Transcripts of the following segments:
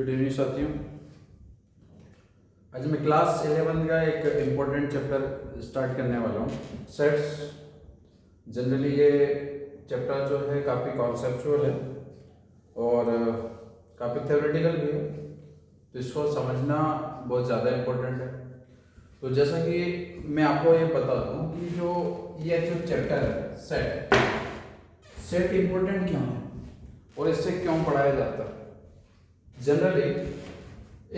Good evening साथियों। आज मैं क्लास 11 का एक इम्पोर्टेंट चैप्टर स्टार्ट करने वाला हूँ, सेट्स। जनरली ये चैप्टर जो है काफ़ी कॉन्सेप्चुअल है और काफ़ी थ्योरेटिकल भी है, तो इसको समझना बहुत ज़्यादा इम्पोर्टेंट है। तो जैसा कि मैं आपको ये बता दूँ कि ये जो चैप्टर है सेट इम्पोर्टेंट क्यों है और इससे क्यों पढ़ाया जाता है। जनरली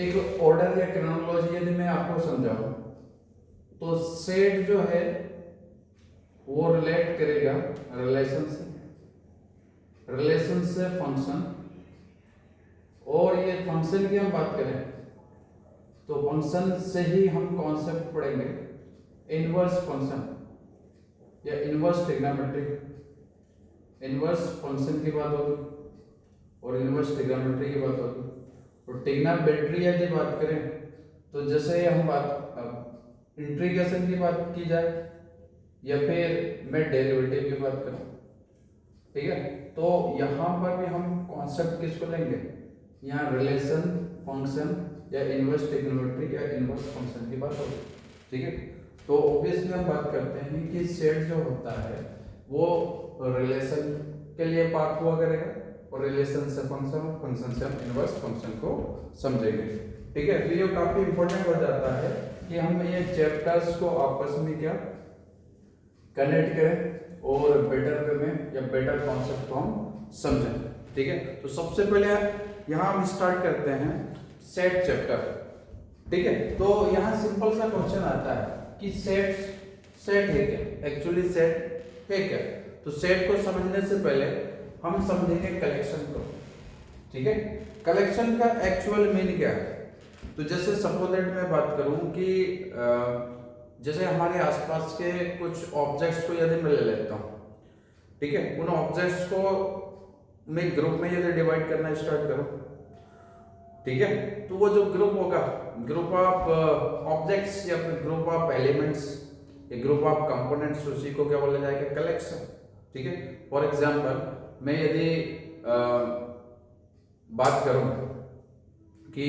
एक ऑर्डर या क्रोनोलॉजी यदि मैं आपको समझाऊं तो सेट जो है वो रिलेट करेगा रिलेशन से फंक्शन, और ये फंक्शन की हम बात करें तो फंक्शन से ही हम कॉन्सेप्ट पढ़ेंगे इनवर्स फंक्शन या इनवर्स ट्रिग्नोमेट्री। इनवर्स फंक्शन की बात होगी और इनवर्स ट्रिग्नोमेट्री की बात होगी। और ट्रिग्नोमेट्री यदि बात करें तो जैसे हम बात इंटीग्रेशन की बात की जाए या फिर मैं डेरिवेटिव की बात करूं, ठीक है, तो यहाँ पर भी हम कॉन्सेप्ट किसको लेंगे, यहाँ रिलेशन फंक्शन या इनवर्स ट्रिग्नोमेट्री या इनवर्स फंक्शन की बात होगी, ठीक है। तो ऑब्वियसली हम बात करते हैं कि सेट जो होता है वो रिलेशन के लिए पार्ट हुआ करेगा और रिलेशन से फंक्शन और फंक्शन से हम इनवर्स फंक्शन को समझेंगे, ठीक है। तो ये काफी इंपॉर्टेंट हो जाता है कि हम ये चैप्टर्स को आपस में क्या कनेक्ट करें और बेटर वे में या बेटर कॉन्सेप्ट को हम समझें, ठीक है। तो सबसे पहले यहाँ हम स्टार्ट करते हैं सेट चैप्टर, ठीक है। तो यहाँ सिंपल सा क्वेश्चन आता है कि सेट है क्या, एक्चुअली सेट है क्या। तो सेट को समझने से पहले हम समझेंगे कलेक्शन को, ठीक है। कलेक्शन का एक्चुअल मीन क्या है। तो जैसे सपोज दैट मैं बात करूं कि जैसे हमारे आसपास के कुछ ऑब्जेक्ट्स को यदि मैं ले लेता हूं, ठीक है, उन ऑब्जेक्ट्स को मैं ग्रुप में यदि डिवाइड करना स्टार्ट करूं, ठीक है, तो वो जो ग्रुप होगा, ग्रुप ऑफ ऑब्जेक्ट्स या फिर ग्रुप ऑफ एलिमेंट्स या ग्रुप ऑफ कंपोनेंट्स, उसी को क्या बोला जाएगा, कलेक्शन, ठीक है। फॉर एग्जांपल मैं यदि बात करूं कि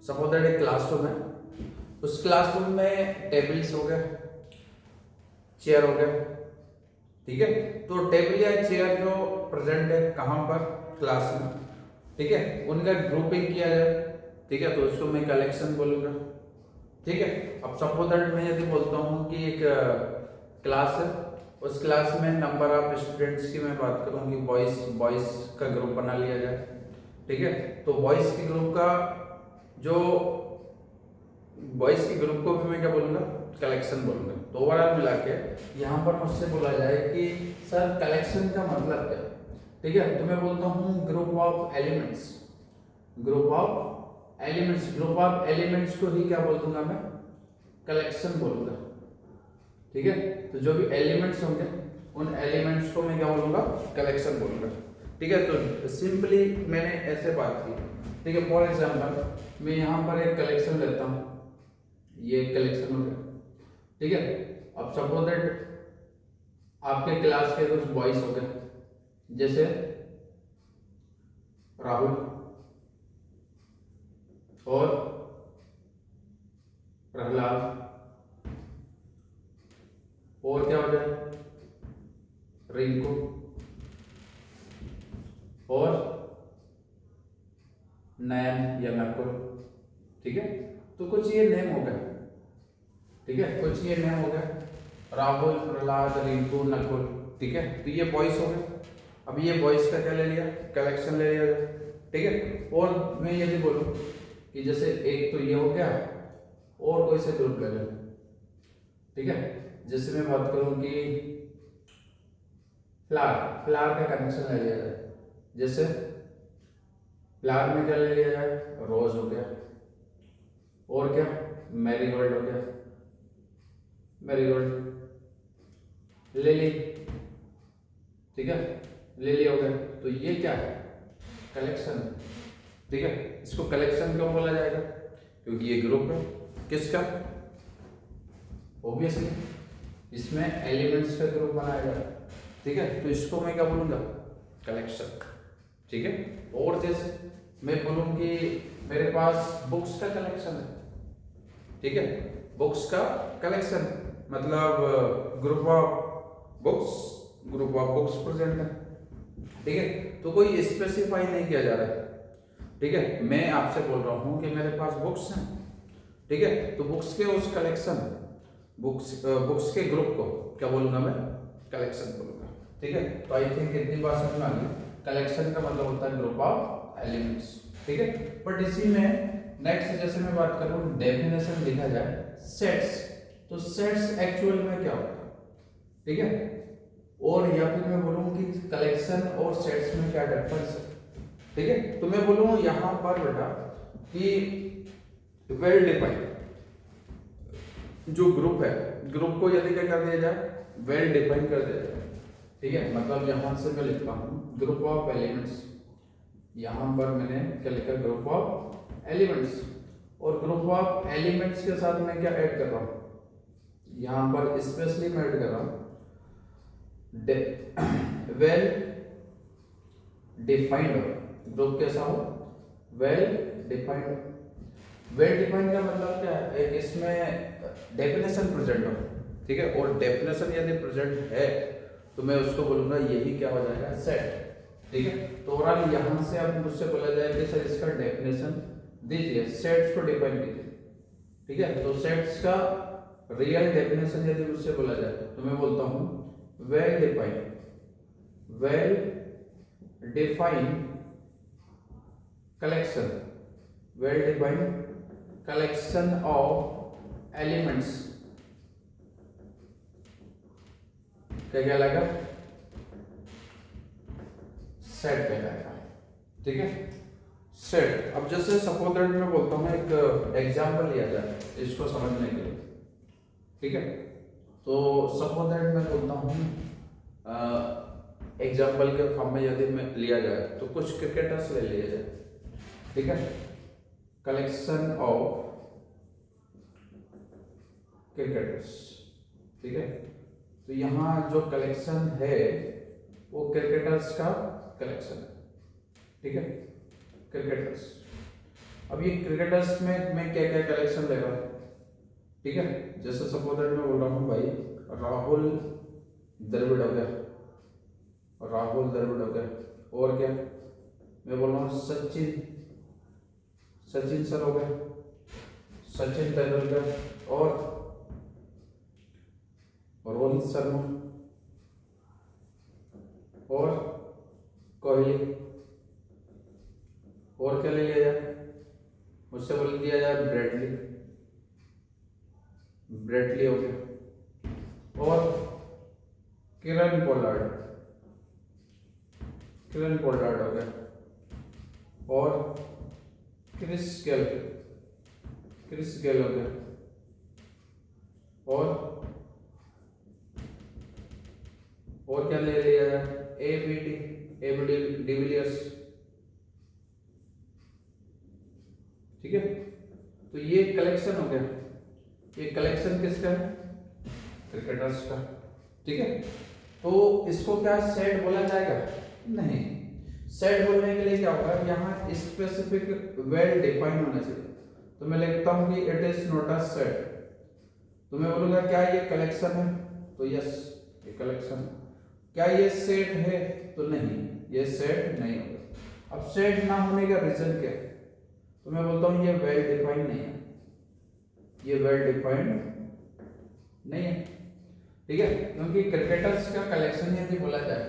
सपोज दैट एक क्लासरूम है, उस क्लासरूम में टेबल्स हो गए, चेयर हो गए, ठीक है। तो टेबल या चेयर जो प्रेजेंट है कहां पर, क्लास में, ठीक है, उनका ग्रुपिंग किया जाए, ठीक है, तो उसको मैं कलेक्शन बोलूंगा, ठीक है। अब सपोज दैट मैं यदि बोलता हूं कि एक क्लास है, उस क्लास में नंबर ऑफ स्टूडेंट्स की मैं बात करूं कि बॉयज का ग्रुप बना लिया जाए, ठीक है। तो बॉयज के ग्रुप का जो बॉयज के ग्रुप को भी मैं क्या बोलूंगा, कलेक्शन बोलूंगा। तो ओवरऑल मिला के यहाँ पर मुझसे बोला जाए कि सर कलेक्शन का मतलब क्या, ठीक है। तो मैं बोलता हूँ group of elements, group of elements, group of elements को ही क्या बोल दूंगा मैं, कलेक्शन बोलूंगा, ठीक है। तो जो भी एलिमेंट्स होंगे उन एलिमेंट्स को मैं क्या बोलूंगा, कलेक्शन बोलूंगा, ठीक है। तो सिंपली मैंने ऐसे बात की, ठीक है। फॉर एग्जांपल मैं यहाँ पर एक कलेक्शन लेता हूँ, ये कलेक्शन हो गया, ठीक है। अब सपोज दैट आपके क्लास के कुछ बॉयज हो गए, जैसे राहुल और प्रहलाद, और क्या हो जाए, रिंकू और नयन या नकुल, ठीक है। तो कुछ ये नेम हो गए, ठीक है, कुछ ये नेम हो गए, राहुल, प्रहलाद, रिंकू, नकुल, ठीक है। तो ये बॉयज हो गए। अब ये बॉयज का क्या ले लिया, कलेक्शन ले लिया, ठीक है। और मैं यदि बोलूं कि जैसे एक तो ये हो गया और कोई से ग्रुप ले लें, ठीक है। जैसे मैं बात करूं कि फ्लावर का कनेक्शन ले लिया जाए, जैसे फ्लावर में क्या ले लिया जाए, रोज हो गया, और क्या, मैरीगोल्ड हो गया, मैरीगोल्ड, लिली, ठीक है, लिली हो गया। तो ये क्या है, कलेक्शन, ठीक है। इसको कलेक्शन क्यों बोला जाएगा, क्योंकि ये ग्रुप है किसका, ऑब्वियसली इसमें एलिमेंट्स का ग्रुप बनाया जाए, ठीक है। तो इसको मैं क्या बोलूंगा, कलेक्शन, ठीक है। और जैसे मैं बोलूं कि मेरे पास बुक्स का कलेक्शन है, ठीक है, बुक्स का कलेक्शन मतलब ग्रुप ऑफ बुक्स प्रेजेंट है, ठीक है। तो कोई स्पेसिफाई नहीं किया जा रहा है, ठीक है। मैं आपसे बोल रहा हूं कि मेरे पास बुक्स हैं, ठीक है, तो बुक्स के उस कलेक्शन बुक्स के ग्रुप को क्या बोलूंगा मैं, कलेक्शन बोलूंगा, ठीक है। तो आई थिंक इतनी बात समझ में आ गई, कलेक्शन का मतलब होता है ग्रुप ऑफ एलिमेंट्स, ठीक है। बट इसी में नेक्स्ट जैसे मैं बात करूं डेफिनेशन लिखा जाए सेट्स, तो सेट्स एक्चुअल में क्या होता है, ठीक है, और या फिर मैं बोलूं कि कलेक्शन और सेट्स में क्या डिफरेंस है, ठीक है। तो मैं बोलूं यहां पर बेटा कि वेल डिफाइंड जो ग्रुप है, ग्रुप को यदि क्या कर दिया जाए, वेल डिफाइन कर दिया जाए, ठीक है। मतलब यहां से मैं लिखता हूं ग्रुप ऑफ एलिमेंट्स, यहां पर मैंने क्या लिखा, ग्रुप ऑफ एलिमेंट्स, और ग्रुप ऑफ एलिमेंट्स के साथ मैं क्या ऐड कर रहा हूं, यहां पर स्पेशली मैं ऐड कर रहा हूं वेल डिफाइंड ग्रुप कैसा हो, वेल डिफाइंड। वेल डिफाइंड का मतलब क्या है, एक इसमें डेफिनेशन प्रेजेंट हो, ठीक है, और डेफिनेशन यदि प्रेजेंट है तो मैं उसको बोलूंगा यही क्या हो जाएगा, सेट, ठीक है। तो ओवरऑल यहां से अब मुझसे बोला जाए कि सर इसका डेफिनेशन दीजिए, सेट्स को डिफाइन कीजिए, ठीक है। तो सेट्स का रियल डेफिनेशन यदि मुझसे बोला जाए तो मैं बोलता हूं well defined collection, well defined collection of elements क्या कहलाएगा, सेट कहलाएगा, ठीक है, सेट। अब जैसे सपोज दैट मैं बोलता हूं एक एग्जांपल लिया जाए इसको समझने के लिए, ठीक है। तो सपोज दैट मैं बोलता हूं एग्जांपल के फॉर्म में यदि मैं लिया जाए तो कुछ क्रिकेटर्स ले लिया जाए, ठीक है, कलेक्शन ऑफ क्रिकेटर्स, ठीक है। तो यहाँ जो कलेक्शन है वो क्रिकेटर्स का कलेक्शन है, ठीक है, क्रिकेटर्स। अब ये क्रिकेटर्स में मैं क्या क्या कलेक्शन लेगा, ठीक है, जैसे सपोज दैट मैं बोल रहा हूँ भाई राहुल द्रविड़ हो गया, राहुल द्रविड़ हो गया, और क्या मैं बोल रहा हूँ सचिन सर हो गए, सचिन तेंदुलकर, और रोहित शर्मा, और कोहली, और क्या ले लिया जाए, मुझसे बोल दिया जाए ब्रेटली हो गया, और किरण पोलार्ड हो गया, और क्रिस गेल हो गया, और क्या ले लिया जाए, एबी डिविलियर्स, ठीक है। तो ये कलेक्शन हो गया, ये कलेक्शन किसका है, क्रिकेटर्स का, ठीक है। तो इसको क्या सेट बोला जाएगा, नहीं, सेट बोलने के लिए क्या होगा, यहाँ स्पेसिफिक वेल डिफाइन होना चाहिए। तो मैं लिखता हूं कि it is not a set, तो मैं बोलूंगा क्या ये कलेक्शन है, तो यस ये कलेक्शन। क्या ये सेट है, तो नहीं, ये सेट नहीं होगा। अब सेट ना होने का रीजन क्या है, तो मैं बोलता हूं ये वेल डिफाइंड नहीं है, ये वेल डिफाइंड नहीं है, ठीक है। क्योंकि क्रिकेटर्स का कलेक्शन यदि बोला जाए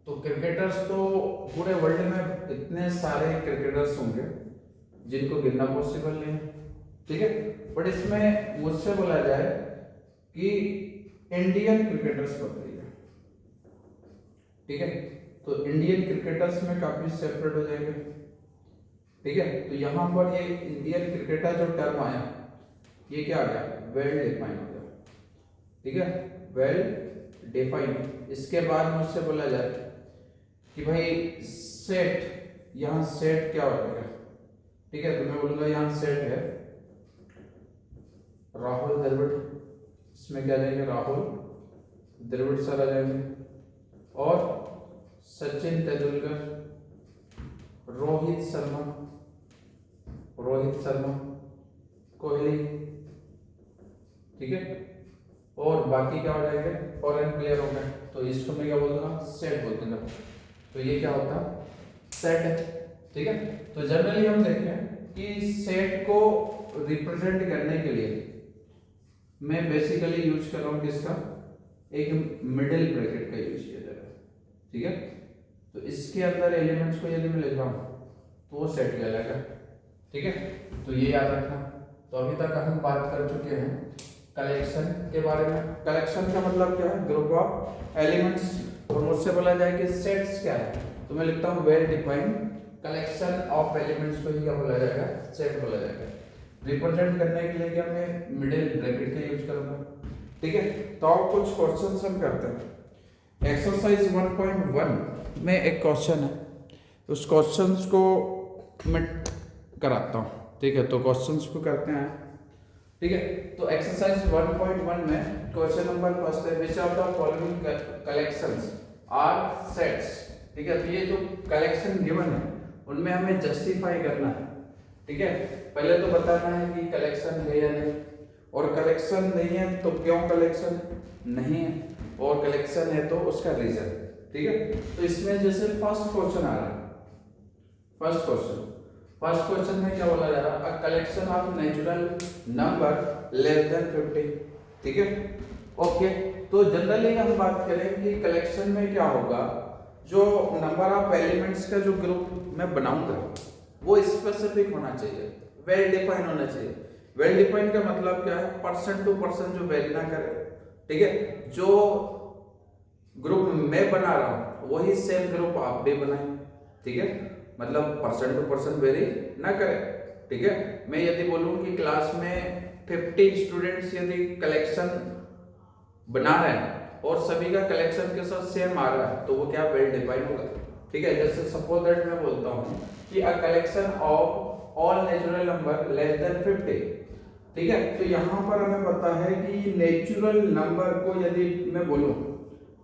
तो क्रिकेटर्स तो पूरे वर्ल्ड में इतने सारे क्रिकेटर्स होंगे जिनको गिनना पॉसिबल नहीं है, ठीक है। बट इसमें मुझसे बोला जाए कि इंडियन क्रिकेटर्स बताइए, ठीक है, तो इंडियन क्रिकेटर्स में काफी सेपरेट हो जाएंगे, ठीक है। तो यहां पर ये इंडियन क्रिकेटर जो टर्म आया ये क्या आ गया, वेल डिफाइन हो गया, ठीक है, वेल डिफाइन। इसके बाद मुझसे बोला जाए कि भाई सेट, यहां सेट क्या हो जाएगा, ठीक है, तो मैं बोलूंगा यहां सेट है राहुल द्रविड़, इसमें क्या जाएंगे, राहुल द्रविड़ सर आ जाएंगे, और सचिन तेंदुलकर, रोहित शर्मा, रोहित शर्मा, कोहली, ठीक है। और बाकी क्या हो जाएंगे, फॉरेन प्लेयर हो गए, तो इसको मैं क्या बोल दूंगा, सेट बोल दूंगा। तो ये क्या होता है, सेट है, ठीक है। तो जनरली हम देखें कि सेट को रिप्रेजेंट करने के लिए मैं बेसिकली यूज कर रहा हूं किसका, एक मिडिल ब्रैकेट का यूज किया जाएगा, ठीक है। तो इसके अंदर एलिमेंट्स को यदि मैं लिख रहा हूं तो वो सेट कहलाएगा, ठीक है। तो ये याद रखना। तो अभी तक हम बात कर चुके हैं कलेक्शन के बारे में। कलेक्शन का मतलब क्या है, ग्रुप ऑफ एलिमेंट्स। और मुझसे बोला जाए कि सेट्स क्या है, तो मैं लिखता हूँ well defined collection of elements को ही क्या बोला जाएगा, सेट बोला जाएगा। रिप्रेजेंट करने के लिए क्या मैं मिडिल ब्रैकेट का यूज करूंगा, ठीक है। तो अब कुछ क्वेश्चंस हम करते हैं। एक्सरसाइज 1.1 में एक क्वेश्चन है, उस क्वेश्चंस को मैं कराता हूँ, ठीक है। तो क्वेश्चंस को करते हैं, ठीक है। तो एक्सरसाइज 1.1 में क्वेश्चन नंबर फर्स्ट है, which of the following collections are sets, ठीक है। तो ये जो कलेक्शन गिवन है उनमें हमें जस्टिफाई करना है, ठीक है। पहले तो बताना है कि कलेक्शन है या नहीं, और कलेक्शन नहीं है तो क्यों कलेक्शन नहीं है, और कलेक्शन है तो उसका रीजन, ठीक है। तो इसमें जैसे फर्स्ट क्वेश्चन आ रहा है, फर्स्ट क्वेश्चन में क्या बोला जा रहा है, a collection of natural number less than 50, ठीक है, ओके। तो जनरली हम बात करें कि कलेक्शन में क्या होगा, जो नंबर ऑफ एलिमेंट्स का जो ग्रुप मैं बनाऊंगा वो स्पेसिफिक होना चाहिए, वेल डिफाइन होना चाहिए। वेल डिफाइन का मतलब क्या है, पर्सन टू पर्सन जो वेरी ना करे, ठीक है। जो ग्रुप मैं बना रहा हूं वही सेम ग्रुप आप भी बनाए, ठीक है। मतलब पर्सन टू पर्सन वेरी ना करे, ठीक है। मैं यदि बोलूं कि क्लास में 50 स्टूडेंट्स यदि कलेक्शन बना रहे हैं और सभी का कलेक्शन के साथ सेम आ रहा है तो वो क्या वेल डिफाइन होगा, ठीक है। जैसे सपोज दैट मैं बोलता हूं कि a collection of all natural number less than 50, ठीक है। तो यहां पर हमें पता है कि नेचुरल नंबर को यदि मैं बोलूं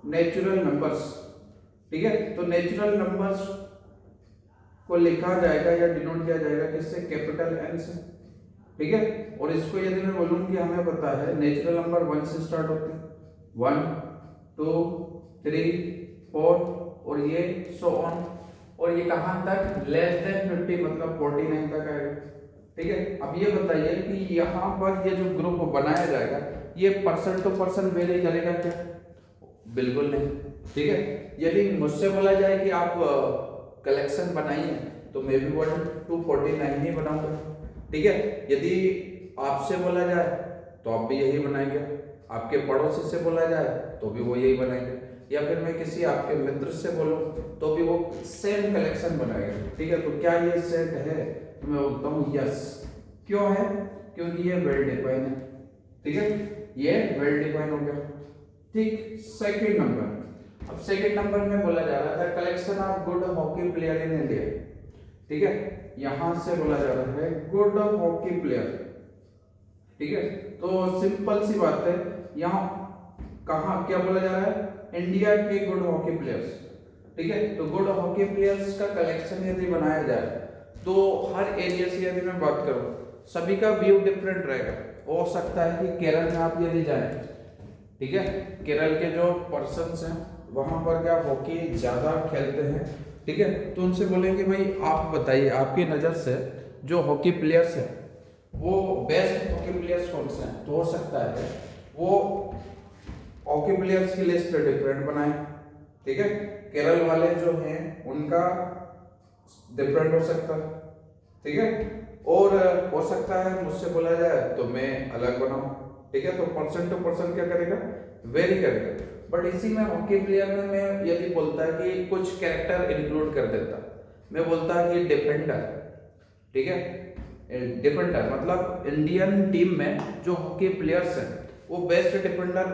नेचुरल नंबर्स, ठीक है, तो नेचुरल नंबर्स को लिखा जाएगा या डिनोट किया जाएगा किससे, कैपिटल एन से, ठीक है। और इसको यदि मैं बोलूं कि हमें पता है नेचुरल नंबर 1 से स्टार्ट होते हैं, 1 2 3 4 और ये सो ऑन, और ये कहां तक, लेस देन 50 मतलब 49 तक आएगा, ठीक है। अब ये बताइए कि यहाँ पर ये जो ग्रुप बनाया जाएगा ये पर्सन टू पर्सन वेरी करेगा क्या, बिल्कुल नहीं, ठीक है। यदि मुझसे बोला जाए कि आप कलेक्शन बनाइए तो मैं भी 1 to 49 ही बनाऊंगा, ठीक है। यदि आपसे बोला जाए तो आप भी यही बनाएंगे, आपके पड़ोसी से बोला जाए तो भी वो यही बनाएंगे, या फिर मैं किसी आपके मित्र से बोलूं तो भी वो सेम कलेक्शन बनाएगा, ठीक है। तो क्या ये सेट है, तो मैं बोलता हूँ यस। क्यों है, क्योंकि ये वेल डिफाइन है, ठीक है, ये वेल डिफाइन हो गया, ठीक। सेकंड नंबर, अब सेकंड नंबर में बोला जा रहा था collection of good hockey player in India, ठीक है। यहां से बोला जा रहा है गुड हॉकी प्लेयर, ठीक है। तो सिंपल सी बात है, यहाँ कहा क्या बोला जा रहा है, इंडिया के गुड हॉकी प्लेयर्स, ठीक है। तो गुड हॉकी प्लेयर्स का कलेक्शन यदि बनाया जाए तो हर एरिया से यदि मैं बात करूं सभी का व्यू डिफरेंट रहेगा। हो सकता है कि केरल में आप यदि जाएं, ठीक है, केरल के जो पर्सन्स हैं वहां पर क्या हॉकी ज्यादा खेलते हैं, ठीक है। तो उनसे बोलेंगे भाई आप बताइए आपकी नजर से जो हॉकी प्लेयर्स हैं वो बेस्ट हॉकी प्लेयर्स कौन से हैं, तो हो सकता है वो हॉकी प्लेयर्स की लिस्ट डिफरेंट बनाए, ठीक है। केरल वाले जो हैं उनका डिफरेंट हो सकता है, ठीक है। और हो सकता है मुझसे बोला जाए तो मैं अलग बनाऊं, ठीक है। तो पर्सन टू पर्सन क्या करेगा, वेरी करेगा। बट इसी में हॉकी प्लेयर में मैं यदि बोलता है कि कुछ कैरेक्टर इंक्लूड कर देता, मैं बोलता है कि डिफेंडर, ठीक है, डिफेंडर मतलब इंडियन टीम में जो हॉकी प्लेयर्स हैं वो बेस्ट डिफेंडर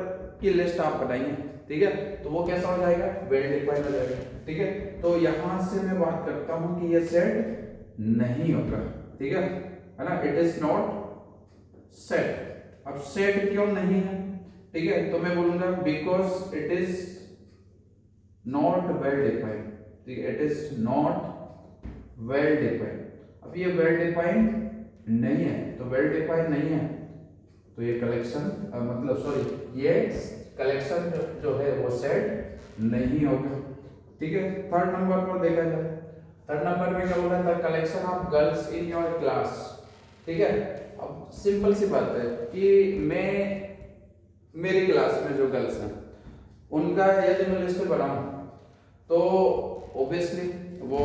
की लिस्ट आप बनाइए, ठीक है। तो वो कैसा हो जाएगा, वेल डिफाइन हो जाएगा, ठीक है। तो यहां से मैं बात करता हूं कि ये सेट नहीं होगा, ठीक है ना, इट इज नॉट सेट। अब सेट क्यों नहीं है, ठीक है, तो मैं बोलूंगा because it is not well defined, ठीक है, it is not well defined. अब ये वेल डिफाइंड नहीं है, तो वेल डिफाइंड नहीं है तो ये कलेक्शन मतलब सॉरी ये कलेक्शन जो है वो सेट नहीं होगा। ठीक है, थर्ड नंबर पर देखा जाए, थर्ड नंबर में क्या बोला था, collection of girls in your class. ठीक है, अब सिंपल सी बात है कि मैं मेरी क्लास में जो गर्ल्स हैं उनका यदि मैं लिस्ट बनाऊं तो ऑब्वियसली वो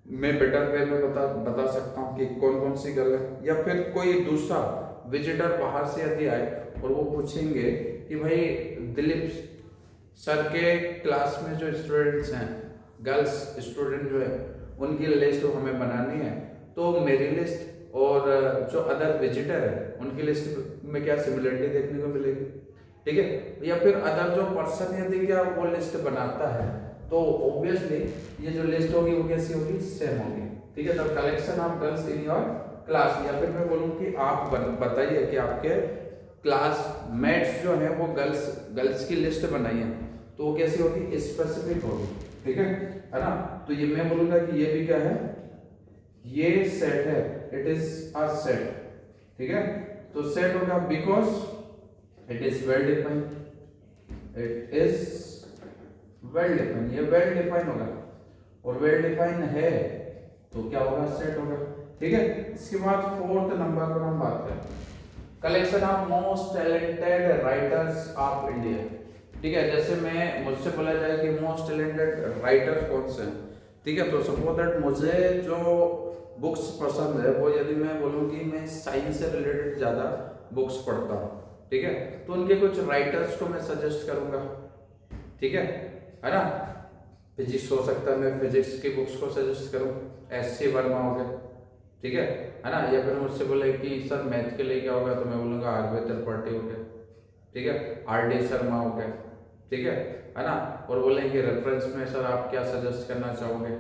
मैं बेटर वे में बता सकता हूँ कि कौन कौन सी गर्ल है। या फिर कोई दूसरा विजिटर बाहर से यदि आए और वो पूछेंगे कि भाई दिलीप सर के क्लास में जो स्टूडेंट्स हैं, गर्ल्स स्टूडेंट जो है उनकी लिस्ट हमें बनानी है, तो मेरी लिस्ट और जो अदर विजिटर है उनकी लिस्ट में क्या सिमिलरिटी देखने को मिलेगी। ठीक है, या फिर अदर जो पर्सन यदि क्या वो लिस्ट बनाता है तो ऑब्वियसली ये जो लिस्ट होगी वो कैसी होगी, सेम होगी। ठीक है, तो collection of girls in your class, या फिर मैं बोलूँ कि आप बताइए कि आपके क्लासमेट्स जो है वो गर्ल्स की लिस्ट बनाई है, तो वो कैसी होगी, स्पेसिफिक होगी। ठीक है ना, तो ये मैं बोलूंगा कि ये भी क्या है, ये सेट है, इट इज अ सेट। ठीक है, तो सेट होगा because it is well defined, it is well defined, ये वेल डिफाइंड होगा और वेल डिफाइंड है तो क्या होगा, सेट होगा। ठीक है, इसके बाद फोर्थ नंबर पर हम बात करें, collection of most talented writers of India. ठीक है, जैसे मैं मुझसे बोला जाए कि मोस्ट टैलेंटेड राइटर्स कौन से हैं, ठीक है, तो सपोज दैट मुझे जो बुक्स पसंद है वो यदि मैं बोलूँ कि मैं साइंस से रिलेटेड ज़्यादा बुक्स पढ़ता हूँ, ठीक है, तो उनके कुछ राइटर्स को मैं सजेस्ट करूँगा। ठीक है ना, फिजिक्स हो सकता है, मैं फिजिक्स की बुक्स को सजेस्ट करूँ, एस.सी. वर्मा हो गए। ठीक है ना, या फिर मुझसे बोले कि सर मैथ के लिए क्या होगा, तो मैं बोलूँगा आरबी त्रिपाठी हो गया। ठीक है, आर.डी. शर्मा हो गया। ठीक है ना, और बोलेंगे रेफरेंस में सर आप क्या सजेस्ट करना चाहोगे।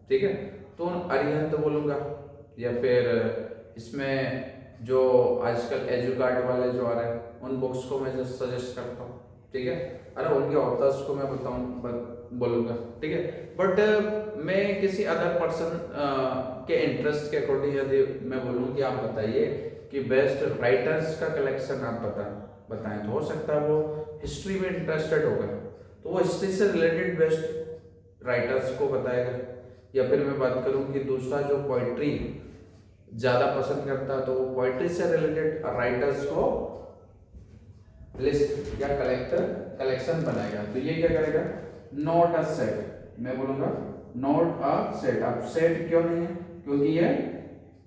ठीक है, तो अरिहंत बोलूँगा, या फिर इसमें जो आजकल एजुकार्ड वाले जो आ रहे हैं उन बुक्स को मैं सजेस्ट करता हूँ। ठीक है, अरे उनके ऑथर्स को मैं बोलूँगा। ठीक है, बट मैं किसी अदर पर्सन के इंटरेस्ट के अकॉर्डिंग यदि मैं बोलूँ कि आप बताइए कि बेस्ट राइटर्स का कलेक्शन आप बताएं, तो हो सकता है वो हिस्ट्री में इंटरेस्टेड होगा तो वो हिस्ट्री से रिलेटेड बेस्ट राइटर्स को बताएगा। या फिर मैं बात करूं कि दूसरा जो पोइट्री ज़्यादा पसंद करता है तो वो पोइट्री से रिलेटेड राइटर्स को लिस्ट या कलेक्शन बनाएगा। तो ये क्या करेगा, नॉट अ सेट, मैं बोलूँगा नॉट अ सेट। अब सेट क्यों नहीं है, क्योंकि ये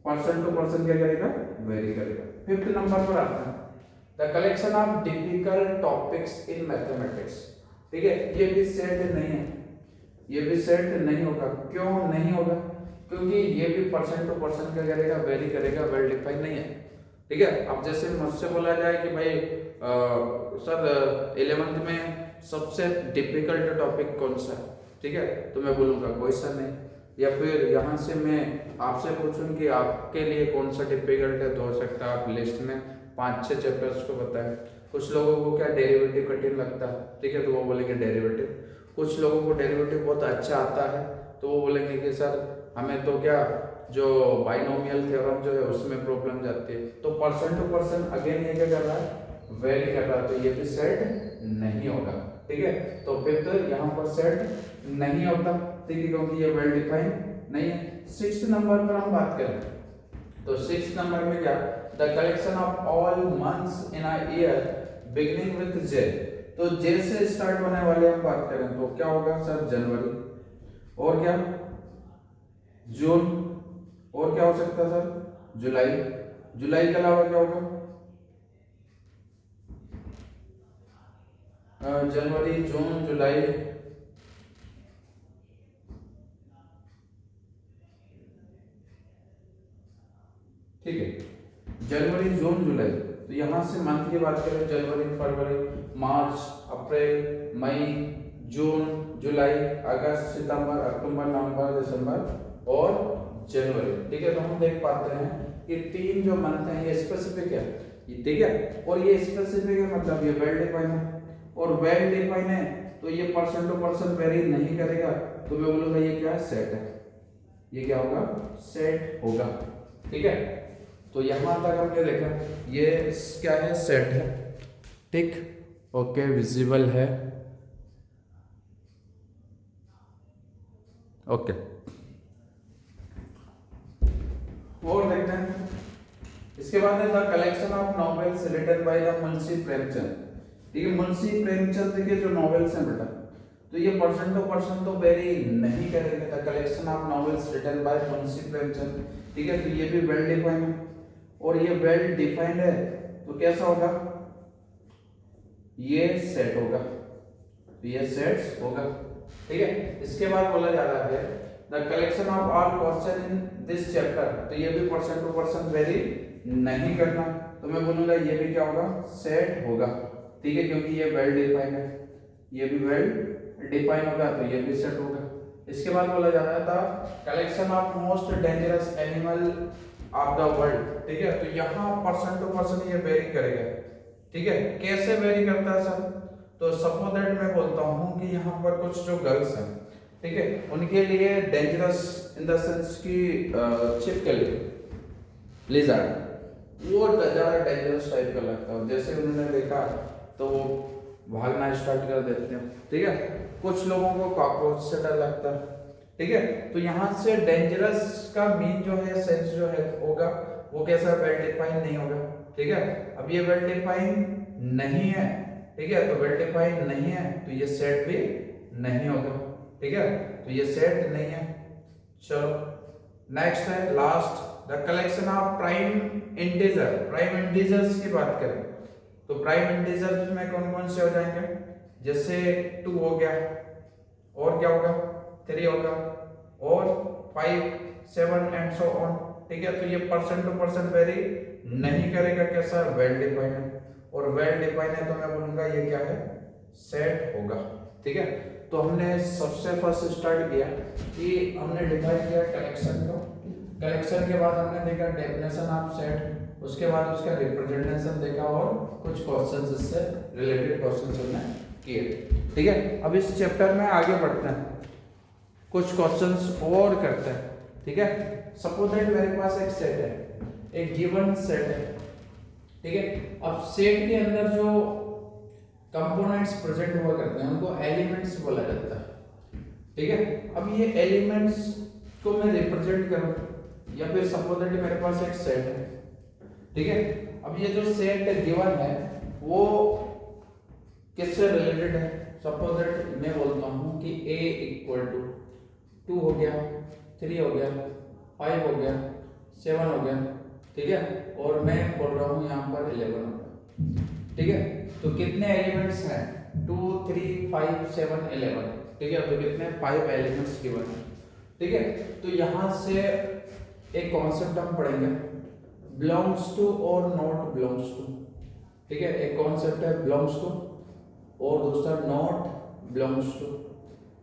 पर्सन टू पर्सन क्या करेगा, वेरी करेगा। फिफ्थ नंबर पर आता है the collection of difficult topics in mathematics. ठीक है, ये भी सेट नहीं है, ये भी सेट नहीं होगा। क्यों नहीं होगा, क्योंकि ये भी पर्सन टू पर्सन क्या करेगा, वेरी करेगा, वेल डिफाइंड नहीं है। ठीक है, अब जैसे मुझसे बोला जाए कि भाई सर 11th में सबसे डिफिकल्ट टॉपिक कौन सा है, ठीक है, तो मैं बोलूँगा क्वेश्चन नहीं। या फिर यहाँ से मैं आपसे पूछूं कि आपके लिए कौन सा डिफिकल्ट है, तो हो सकता है आप लिस्ट में 5-6 चैप्टर्स को बताएं। कुछ लोगों को क्या डेरिवेटिव कठिन लगता है, ठीक है, तो वो बोलेंगे डेरिवेटिव। कुछ लोगों को डेरिवेटिव बहुत अच्छा आता है तो वो बोलेंगे कि सर हमें तो क्या जो बाइनोमियल थ्योरम जो है उसमें प्रॉब्लम जाती है। तो पर्सन टू पर्सन अगेन ये क्या कर रहा है, वेरी कर रहा है, तो ये भी सेट नहीं होगा। ठीक है, तो फिर तो यहाँ पर सेट नहीं होता, ठीक है, क्योंकि ये वेल डिफाइंड नहीं है। 6th नंबर पर हम बात करें तो 6th नंबर में क्या, the collection of all months in a year beginning with J. तो जे से स्टार्ट होने वाले हम बात करें तो क्या होगा सर, जनवरी, और क्या जून, और क्या हो सकता है सर, जुलाई। जुलाई के अलावा क्या होगा, जनवरी, जून, जुलाई। ठीक है, जनवरी, जून, जुलाई। तो यहां से मंथ की बात करें, जनवरी, फरवरी, मार्च, अप्रैल, मई, जून, जुलाई, अगस्त, सितंबर, अक्टूबर, नवंबर, दिसंबर और जनवरी। ठीक है, तो हम देख पाते हैं कि 3 जो मंथ हैं ये स्पेसिफिक है, ठीक है, और ये स्पेसिफिक है मतलब ये वेल डिफाइंड है, और वेल डिफाइंड है तो ये पर्सन टू पर्सन वेरी नहीं करेगा, तो मैं बोलूंगा ये क्या है, सेट है। ये क्या होगा, सेट होगा। ठीक है, तो यहां तक हमने देखा ये क्या है, सेट है। ठीक, ओके, विजिबल है। ओके, और देखते हैं इसके बाद है the collection of novels written by the Munshi Premchand. ठीक है, मुंशी प्रेमचंद के जो नॉवेल्स हैं बेटा, तो ये पर्सन टू पर्सन तो वेरी नहीं करेंगे। The collection of novels written by Munshi Premchand. ठीक है, तो ये भी वेल डिफाइंड है, और ये वेल डिफाइंड है तो कैसा होगा, ये सेट होगा, तो ये सेट्स होगा। ठीक है, इसके बाद बोला जा रहा है the collection of all question in this chapter, तो ये भी पर्सन टू पर्सन वेरी नहीं करना, तो मैं बोलूंगा ये भी क्या होगा, सेट होगा। ठीक है, क्योंकि ये वेल डिफाइंड है, ये भी वेल डिफाइन होगा, तो ये भी सेट होगा। इसके बाद बोला जा रहा था collection of most dangerous animal of the world. ठीक है, तो यहाँ पर्सन टू पर्सन ये वेरी करेगा। ठीक है, कैसे वेरी करता है सर, तो सपोज दैट मैं बोलता हूँ कि यहाँ पर कुछ जो गर्ल्स हैं, ठीक है, उनके लिए डेंजरस इन द सेंस की छिपकली, लिजर्ड, वो ज़्यादा डेंजरस टाइप का लगता है। जैसे उन्होंने देखा तो वो भागना स्टार्ट कर देते हैं। ठीक है, कुछ लोगों को कॉकरोच से डर लगता है। ठीक है, तो यहाँ से डेंजरस का मीन जो है, सेंस जो है होगा, वो कैसा, वेल डिफाइन नहीं होगा। ठीक है, अब ये वेल डिफाइन नहीं है। ठीक है, तो वेल डिफाइन नहीं है तो ये सेट भी नहीं होगा। ठीक है, तो ये सेट नहीं है। चलो नेक्स्ट है last, the collection of prime integer. Prime integers की बात करें तो प्राइम इंटीजर्स में कौन कौन से हो जाएंगे, जैसे 2 हो गया, और क्या होगा, 3 होगा, और 5, 7 एंड सो ऑन। ठीक है, तो ये पर्सन टू पर्सन वेरी नहीं करेगा, कैसा, वेल डिफाइन है, और वेल डिफाइन है तो मैं बोलूंगा ये क्या है, सेट होगा। ठीक है, तो हमने सबसे फर्स्ट स्टार्ट किया कि हमने डिफाइन किया कलेक्शन को, कलेक्शन के बाद हमने देखा डेफिनेशन ऑफ सेट, उसके बाद उसका रिप्रेजेंटेशन देखा, और कुछ क्वेश्चंस इससे रिलेटेड क्वेश्चंस हमने किए। ठीक है, अब इस चैप्टर में आगे बढ़ते हैं, कुछ क्वेश्चंस और करते हैं। ठीक है, सपोज दैट मेरे पास एक सेट है, एक गिवन सेट है। ठीक है, अब सेट के अंदर जो कंपोनेंट्स प्रेजेंट हुआ करते हैं उनको एलिमेंट्स बोला जाता है। ठीक है, अब ये एलिमेंट्स को मैं रिप्रेजेंट करूं, या फिर सपोज दैट मेरे पास एक सेट है। ठीक है, अब ये जो सेट गिवन है वो किससे रिलेटेड है, सपोज दैट मैं बोलता हूं कि a इक्वल टू 2 हो गया, 3 हो गया, 5 हो गया, 7 हो गया। ठीक है, और मैं बोल रहा हूं यहाँ पर 11 हो गया। ठीक है, तो कितने एलिमेंट्स हैं, 2, 3, 5, 7, 11। ठीक है, तो कितने, 5 एलिमेंट्स गिवन है। ठीक है, तो यहाँ से एक कॉन्सेप्ट हम पढ़ेंगे, बिलोंग्स टू और नॉट बिलोंग्स टू। ठीक है, एक कॉन्सेप्ट है बिलोंग्स टू, और दूसरा नॉट बिलोंग्स टू।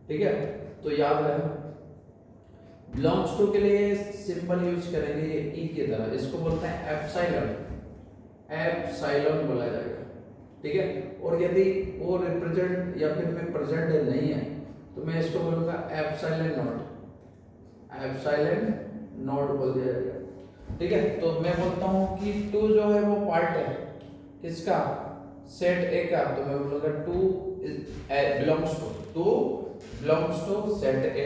ठीक है, तो याद रहे बिलोंग्स टू के लिए सिंपल यूज करेंगे ये ई की तरह, इसको बोलते हैं एप्सिलॉन, एप्सिलॉन बोला जाएगा। ठीक है, और यदि वो रिप्रेजेंट या फिर में प्रेजेंट नहीं है तो मैं इसको बोलूंगा एप्सिलॉन नॉट, एप्सिलॉन नॉट बोल दिया जाएगा। ठीक है, तो मैं बोलता हूं कि 2 जो है वो पार्ट है किसका, सेट ए का, तो मैं बोलूंगा 2 बिलोंग्स टू सेट ए।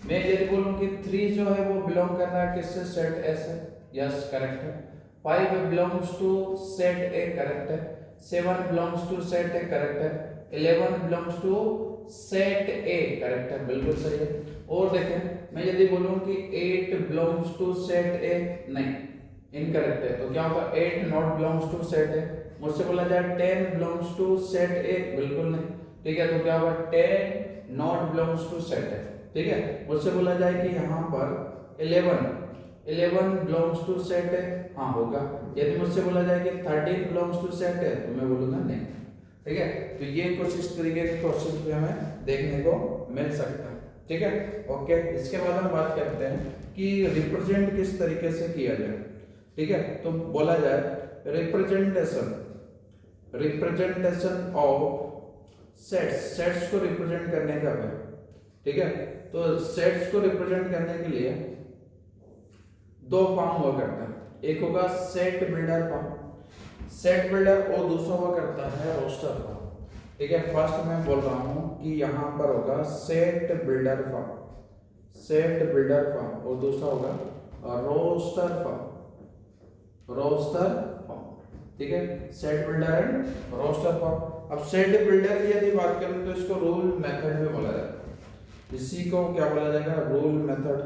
मैं यदि बोलूं कि 3 जो है वो बिलोंग कर रहा है किससे, सेट ए से, यस करेक्ट है। 5 belongs to set A, correct है। 7 belongs to set A, correct है। 11 belongs to set A, correct है, बिल्कुल सही है। और देखें मैं यदि बोलूं कि 8 बिलोंग्स टू सेट ए, नहीं, इनकरेक्ट है, तो क्या होगा, 8 not belongs to set A. मुझसे बोला जाए 10 बिलोंग्स टू सेट ए, बिल्कुल नहीं। ठीक है, तो क्या होगा, 10 not belongs to set A. ठीक है, मुझसे बोला जाए कि यहाँ पर 11 बिलोंग्स टू सेट है, हाँ होगा। यदि मुझसे बोला जाए कि 13 बिलोंग्स टू सेट है तो मैं बोलूंगा नहीं। ठीक है, तो ये कुछ इस तरीके के क्वेश्चन भी हमें देखने को मिल सकता है। ठीक है, ओके, इसके बाद हम बात करते हैं कि रिप्रेजेंट किस तरीके से किया जाए। ठीक है, तो बोला जाए रिप्रेजेंटेशन ऑफ सेट्स, सेट्स को रिप्रेजेंट करने का है। ठीक है। तो सेट्स को रिप्रेजेंट करने के लिए दो फॉर्म हुआ करता है, एक होगा set builder form, set builder, और दूसरा हुआ करता है रोस्टर फॉर्म। ठीक है, फर्स्ट मैं बोल रहा हूं कि यहां पर होगा set builder form, set builder form, और दूसरा होगा रोस्टर फॉर्म, रोस्टर फॉर्म। ठीक है, set builder and roster form. अब सेट बिल्डर की यदि बात करें तो इसको रूल मेथड में बोला जाता है, इसी को क्या बोला जाएगा, रूल मेथड।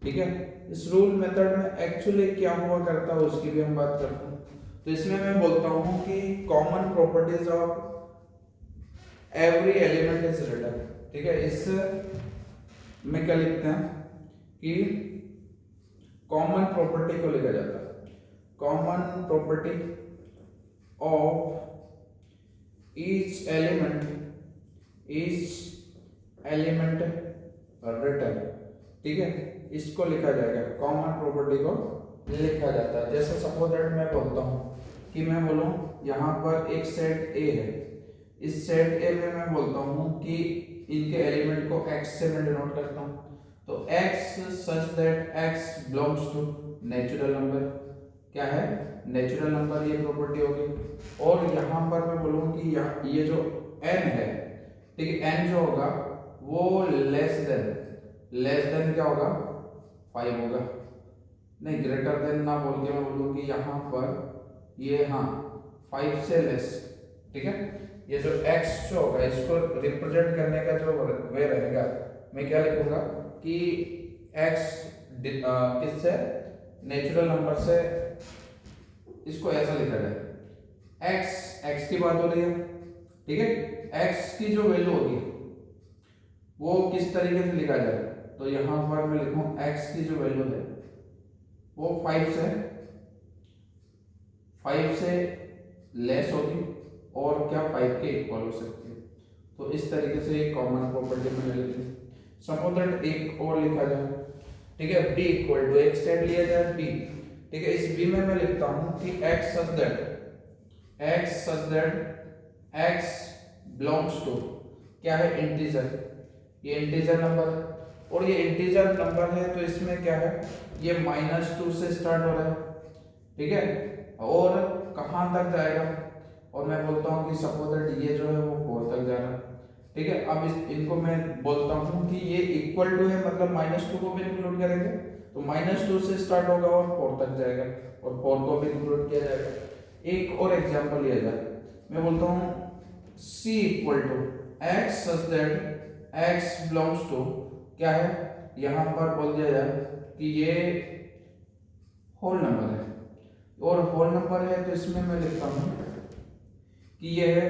ठीक है, इस रूल मेथड में एक्चुअली क्या हुआ करता है उसकी भी हम बात करते हैं। तो इसमें मैं बोलता हूं कि common properties of every element is written. ठीक है, इस में क्या लिखते हैं कि कॉमन प्रॉपर्टी को लिखा जाता है, common property of each element written. ठीक है, इसको लिखा जाएगा, कॉमन प्रॉपर्टी को लिखा जाता है। जैसे सपोज दैट मैं बोलता हूं कि मैं बोलूं यहां पर एक सेट ए है, इस सेट ए में मैं बोलता हूं कि इनके एलिमेंट को x से मैं डिनोट करता हूं, तो x such that x belongs to natural number. क्या है, नेचुरल नंबर, ये प्रॉपर्टी होगी। और यहां पर मैं बोलूं कि ये जो n है, ठीक है, n जो होगा वो लेस देन क्या होगा, 5 होगा, नहीं ग्रेटर देन ना बोल के मैं बोलूं कि यहां पर ये, हाँ 5 से लेस। ठीक है, ये जो x जो होगा इसको रिप्रेजेंट करने का जो वे रहेगा, मैं क्या लिखूंगा कि x किससे, नेचुरल नंबर से, इसको ऐसा लिखा जाए, x की बात हो रही है। ठीक है, x की जो वैल्यू होगी वो किस तरीके से लिखा जाए, तो यहां पर मैं लिखूं x की जो वैल्यू है वो 5 से लेस होगी और क्या 5 के इक्वल हो सकती है। तो इस तरीके से एक कॉमन प्रॉपर्टी मैंने लिखी। सपोज दैट एक और लिखा जाए, ठीक है, b इक्वल टू एक सेट लिया जाए b। ठीक है, इस b में मैं लिखता हूं कि x such that x belongs to क्या है, इंटीजर, ये इंटीजर नंबर, और ये इंटीजर नंबर है तो इसमें क्या है, ये -2 से स्टार्ट हो रहा है। ठीक है, और कहां तक जाएगा, और मैं बोलता हूं कि सपोज दैट ये जो है वो 4 तक जा रहा है। ठीक है, अब इनको मैं बोलता हूं कि ये इक्वल टू है, मतलब -2 को भी इंक्लूड करेंगे, तो -2 से स्टार्ट होगा और 4 तक जाएगा, और 4 को भी इंक्लूड किया जाएगा। एक और एग्जांपल लिया जाए, मैं बोलता हूं c equal to x such that x belongs to क्या है, यहां पर बोल दिया जाए कि ये होल नंबर है, और होल नंबर है तो इसमें मैं लिखता हूं कि ये है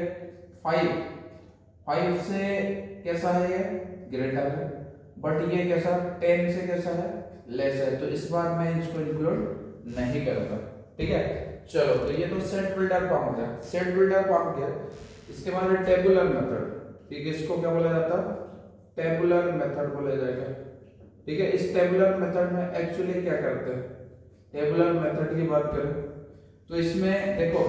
5 से कैसा है, ये ग्रेटर है, बट ये कैसा 10 से कैसा है, लेस है, तो इस बार मैं इसको इंक्लूड नहीं करूंगा। ठीक है, चलो, तो ये तो सेट बिल्डर फॉर्म हो गया। सेट बिल्डर फॉर्म क्या, इसके बाद टेबुलर मेथड। ठीक है, इसको क्या बोला जाता है, टेबुलर मेथड बोला जाएगा। ठीक है, इस टेबुलर मेथड में एक्चुअली क्या करते हैं, टेबुलर मेथड की बात करें तो इसमें देखो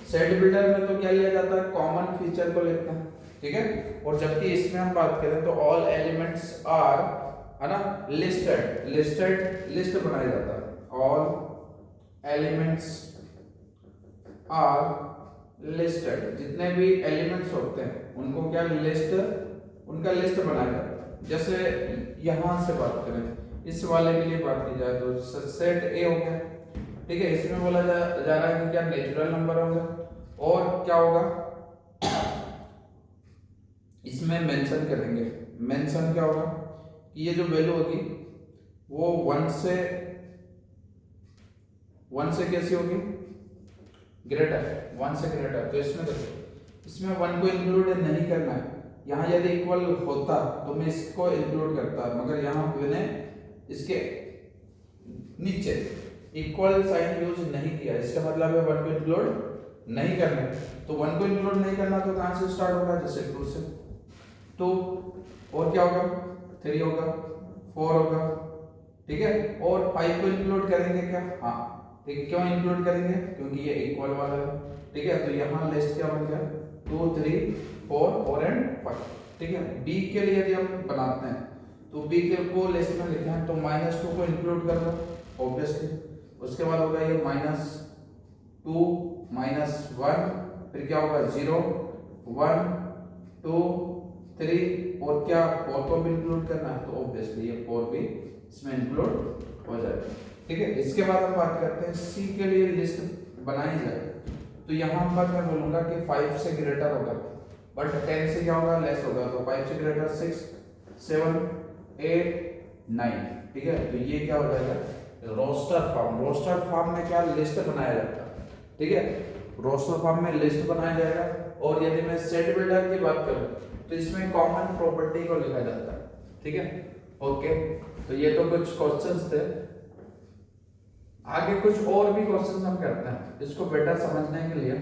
सेट बिल्डर में तो क्या लिया जाता है, कॉमन फीचर को लिखते हैं। ठीक है, और जबकि इसमें हम बात करें तो ऑल एलिमेंट्स आर, है ना, लिस्ट बनाया जाता है, ऑल एलिमेंट्स आर लिस्टेड, जितने भी एलिमेंट्स होते हैं उनको क्या उनका लिस्ट बनाया जाता है। जैसे यहां से बात करें, इस वाले के लिए बात की जाए तो सेट ए हो गया। ठीक है, इसमें बोला जा रहा है कि क्या नेचुरल नंबर होगा, और क्या होगा इसमें मेंशन करेंगे, मेंशन क्या होगा कि ये जो वैल्यू होगी वो 1 से कैसी होगी, ग्रेटर, 1 से ग्रेटर। तो इसमें देखो, इसमें 1 को इंक्लूड नहीं करना है, यहाँ यदि इक्वल होता तो मैं इसको इंक्लूड करता, मगर यहाँ मैंने इसके नीचे इक्वल साइन यूज नहीं किया, इसका मतलब है 1 को इंक्लूड नहीं करना। तो 1 को इंक्लूड नहीं करना तो कहां से स्टार्ट होगा, जैसे 2 से, तो और क्या होगा, 3 होगा, 4 होगा। ठीक है, और 5 को इंक्लूड करेंगे क्या, हाँ ठीक है, क्यों इंक्लूड करेंगे, क्योंकि ये इक्वल वाला है। ठीक है, तो यहाँ लिस्ट क्या बन गया, 2 3 4 4 एंड 5। ठीक है। बी के लिए यदि हम बनाते हैं तो बी के को लिस्ट में लिखे हैं तो -2 को इंक्लूड कर लो ऑब्वियसली, उसके बाद होगा ये -2 -1, फिर क्या होगा 0 1 2 3 और क्या 4 को भी इंक्लूड करना है तो ऑब्वियसली ये 4 भी इसमें इंक्लूड हो जाएगा। ठीक है। इसके बाद हम बात करते हैं सी के लिए लिस्ट बनाई जाए तो यहाँ पर मैं बोलूंगा कि 5 से ग्रेटर होगा, बट 10 से क्या होगा लेस होगा, तो 5 से ग्रेटर 6 7 8 9। ठीक है। तो ये क्या हो जाएगा रोस्टर फॉर्म में क्या लिस्ट बनाया जाता है। ठीक है। रोस्टर फॉर्म में लिस्ट बनाया जाएगा। और यदि मैं सेट बिल्डर की बात करूं तो इसमें कॉमन प्रॉपर्टी को लिखा जाता है। ठीक है। ओके, तो ये तो कुछ क्वेश्चंस थे। आगे कुछ और भी क्वेश्चंस हम करते हैं इसको बेटर समझने के लिए।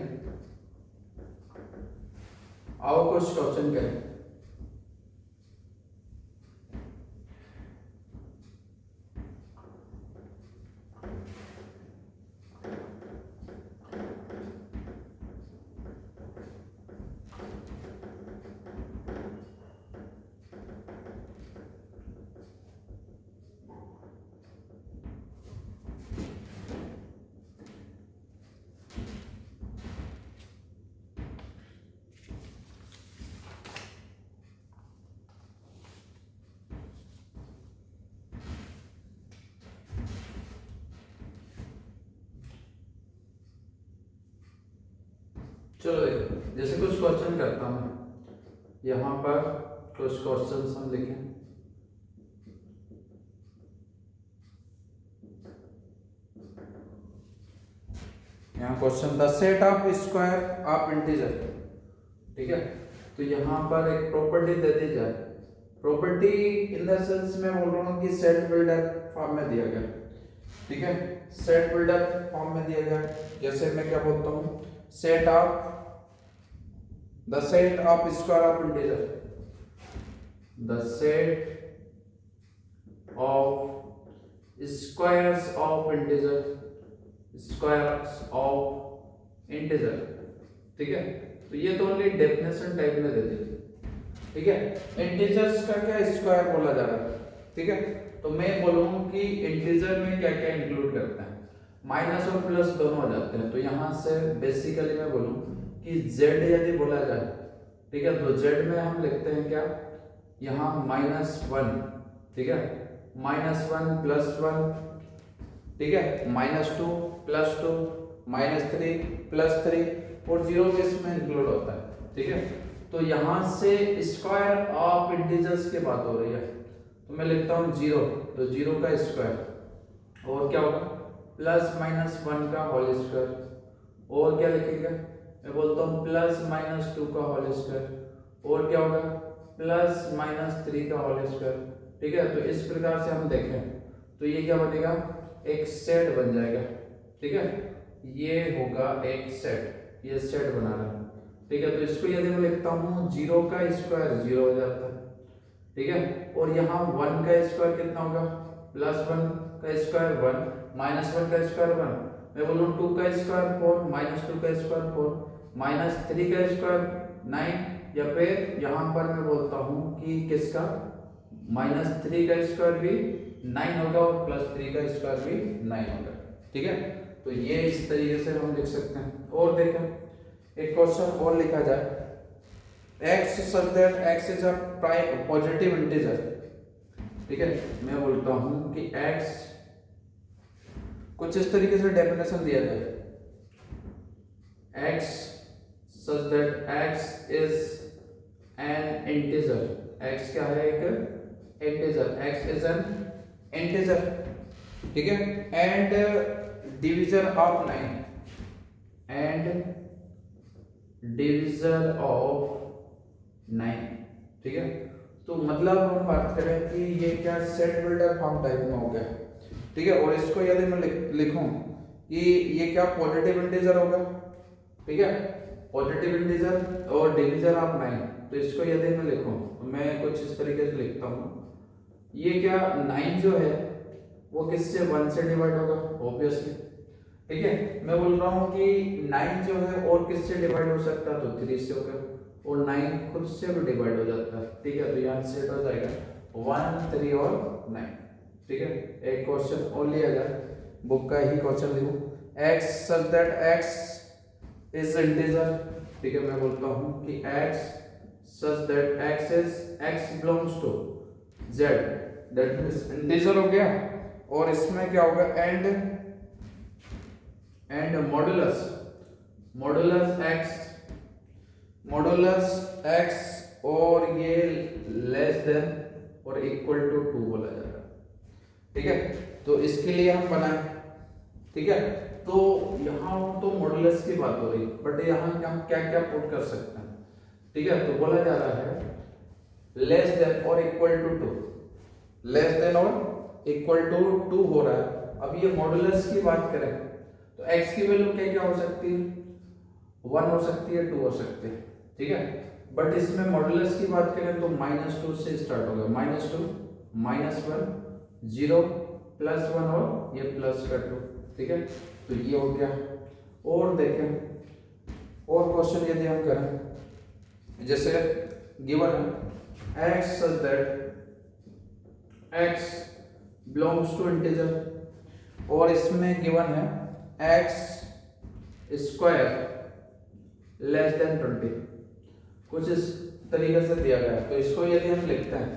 आओ कुछ क्वेश्चन करें। चलो देखो, जैसे कुछ क्वेश्चन करता हूं मैं। यहाँ पर कुछ क्वेश्चन हम लिखें। यहाँ question the set of square of integer. ठीक है। तो यहाँ पर एक प्रॉपर्टी दे दी जाए। प्रॉपर्टी इन द सेंस में बोल रहा हूँ कि सेट बिल्डर फॉर्म में दिया गया। ठीक है। सेट बिल्डर फॉर्म में दिया गया। जैसे मैं क्या बोलता हूँ, set of the set of square of integer, the set of squares of integer, squares of integer. ठीक है। तो ये तो ओनली डेफिनेशन टाइप में दे दी। ठीक है। इंटीजर्स का क्या स्क्वायर बोला जा रहा है। ठीक है। तो मैं बोलूँ कि इंटीजर में क्या क्या इंक्लूड करते हैं, माइनस और प्लस दोनों हो जाते हैं। तो यहाँ से बेसिकली मैं बोलूँ कि z यदि बोला जाए, ठीक है, तो z में हम लिखते हैं क्या, यहाँ -1। ठीक है। -1 +1। ठीक है। -2 +2 -3 +3 और 0 भी इसमें इंक्लूड होता है। ठीक है। तो यहाँ से स्क्वायर ऑफ इंटीजर्स की बात हो रही है तो मैं लिखता हूँ 0, तो 0 का स्क्वायर और क्या होगा +-1 का होल स्क्वायर, और क्या लिखेंगे, मैं बोलता हूँ +-2 का होल स्क्वायर, और क्या होगा +-3 का होल स्क्वायर। ठीक है। तो इस प्रकार से हम देखें तो ये क्या बनेगा, एक सेट बन जाएगा। ठीक है। ये होगा एक सेट, ये सेट बना रहा है। ठीक है। तो इसको यदि मैं लिखता हूँ 0 का स्क्वायर 0 हो जाता है। ठीक है। और यहाँ 1 का स्क्वायर कितना होगा, +1 का स्क्वायर 1, -1 का स्क्वायर 1, मैं बोलूँ 2 का स्क्वायर 4, -2 का स्क्वायर 4, -3 का स्क्वायर 9, या फिर यहाँ पर मैं बोलता हूँ कि किसका -3 का स्क्वायर भी 9 होगा और +3 का स्क्वायर भी 9 होगा। ठीक है। तो ये इस तरीके से हम लिख सकते हैं। और देखें एक क्वेश्चन और लिखा जाए, x such that x is a prime positive integer. ठीक है। मैं बोलता हूं कि x कुछ इस तरीके से डेफिनेशन दिया जाए, x such that x is an integer, x क्या है, एक integer, x is an integer। ठीक है। And division of 9, and division of 9। ठीक है। तो मतलब हम बात करें कि ये क्या सेट बिल्डर फॉर्म टाइप में हो गया। ठीक है। और इसको यदि मैं लिखूं कि ये क्या पॉजिटिव इंटीजर होगा। ठीक है। पॉजिटिव इंटीजर और डिवीजन ऑफ 9, तो इसको यदि मैं लिखूं तो मैं कुछ इस तरीके से लिखता हूं, ये क्या 9 जो है वो किससे 1 से डिवाइड होगा ऑब्वियसली। ठीक है। मैं बोल रहा हूँ कि 9 जो है और किससे डिवाइड हो सकता है, तो 3 से होगा और 9 खुद से भी डिवाइड हो जाता है, ठीक है। तो यहाँ सेट हो जाएगा 1 3 और 9, ठीक है। एक क्वेश्चन और लिया जाए, बुक का ही क्वेश्चन लिखो, x such that x is integer, ठीक है। मैं बोलता हूँ कि x such that x belongs to z, that means integer हो गया। और इसमें क्या होगा, एंड मॉडुलस x और ये लेस देन और इक्वल टू 2 बोला जाएगा, ठीक है। तो इसके लिए हम बनाए, ठीक है। तो यहाँ तो मॉडुलस की बात हो रही, बट यहाँ हम क्या क्या पुट कर सकते हैं, ठीक है। तो बोला जा रहा है लेस देन और इक्वल टू 2, लेस देन और इक्वल टू 2 हो रहा है। अब ये मॉडुलस की बात करें तो x की वैल्यू क्या क्या हो सकती है, 1 हो सकती है, 2 हो सकती है, ठीक है। बट इसमें मॉडुलस की बात करें तो -2 से स्टार्ट होगा, -2 -1 0 +1 और ये प्लस का 2, ठीक है। तो ये हो गया। और देखें और क्वेश्चन यदि हम करें, जैसे गिवन है x such that x belongs to integer, और इसमें गिवन है x स्क्वायर लेस देन 20, कुछ इस तरीके से दिया गया है। तो इसको यदि हम लिखते हैं,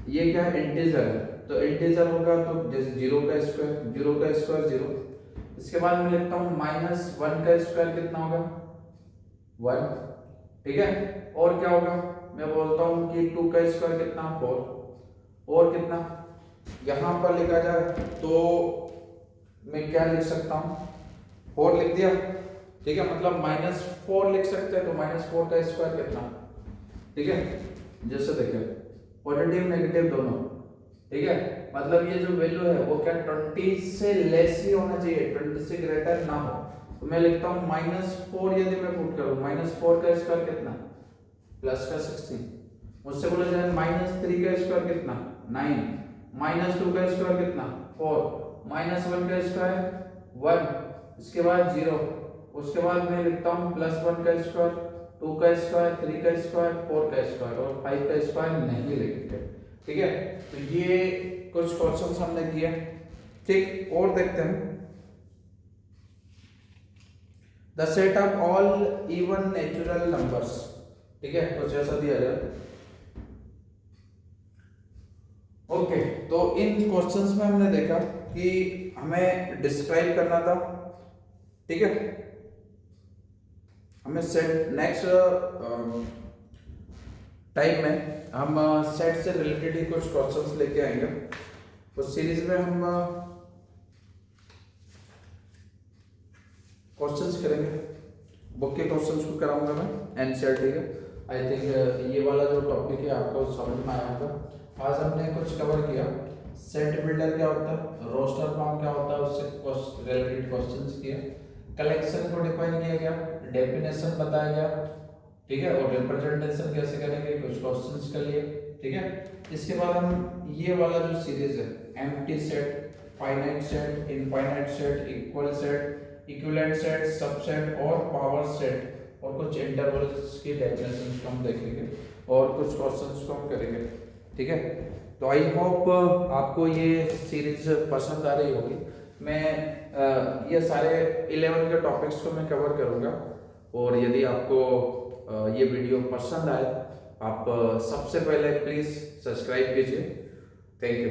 ये क्या है, इंटीजर है, तो इंटीजर होगा तो जैसे 0 का स्क्वायर 0। इसके बाद मैं लिखता हूँ -1 का स्क्वायर कितना होगा, 1, ठीक है। और क्या होगा, मैं बोलता हूँ कि 2 का स्क्वायर कितना, 4, और कितना यहाँ पर लिखा जाए तो मैं क्या लिख सकता हूँ, 4 लिख दिया, ठीक है। मतलब -4 लिख सकते हैं, तो -4 का स्क्वायर कितना, ठीक है। जैसे देखिए पॉजिटिव नेगेटिव दोनों, ठीक है। मतलब ये जो वैल्यू है वो क्या 20 से लेस ही होना चाहिए, 20 से ग्रेटर ना हो। तो मैं लिखता हूँ -4 यदि मैं पुट करूँ, -4 का स्क्वायर कितना, प्लस का 16। मुझसे बोला जाए -3 का स्क्वायर कितना, 9, -2 का स्क्वायर कितना, 4, -1 का स्क्वायर 1, इसके बाद 0, उसके बाद मैं लिखता हूँ +1 का स्क्वायर, 2 का स्क्वायर, 3 का स्क्वायर, 4 का स्क्वायर, और 5 का स्क्वायर नहीं लिखते, ठीक है। तो ये कुछ क्वेश्चंस हमने किए, ठीक। और देखते हैं, the set of all even natural numbers, ठीक है, कुछ ऐसा दिया जाए। ओके, तो इन क्वेश्चंस में हमने देखा कि हमें डिस्क्राइब करना था, ठीक है। हमें सेट नेक्स्ट टाइम में हम सेट से रिलेटेड ही कुछ क्वेश्चंस लेके आएंगे। उस सीरीज में हम क्वेश्चंस करेंगे, बुक के क्वेश्चंस को कराऊंगा मैं एनसीईआरटी के। आई थिंक ये वाला जो टॉपिक है आपको समझ में आया होगा। आज हमने कुछ कवर किया, सेट बिल्डर क्या होता है, रोस्टर फॉर्म क्या होता है, उससे रिलेटेड क्वेश्चंस किए, कलेक्शन को डिफाइन किया गया, डेफिनेशन बताया गया, ठीक है। और रिप्रेजेंटेशन कैसे करेंगे, कुछ क्वेश्चंस कर लिए, ठीक है। इसके बाद हम ये वाला जो सीरीज है, empty set, finite set, infinite set, equal set, equivalent set, subset और पावर सेट, और कुछ इंटरवल्स की डेफिनेशंस को हम देखेंगे और कुछ क्वेश्चंस को हम करेंगे, ठीक है। तो आई होप आपको ये सीरीज पसंद आ रही होगी। मैं ये सारे 11 के टॉपिक्स को मैं कवर करूंगा, और यदि आपको ये वीडियो पसंद आए, आप सबसे पहले प्लीज सब्सक्राइब कीजिए। Thank you.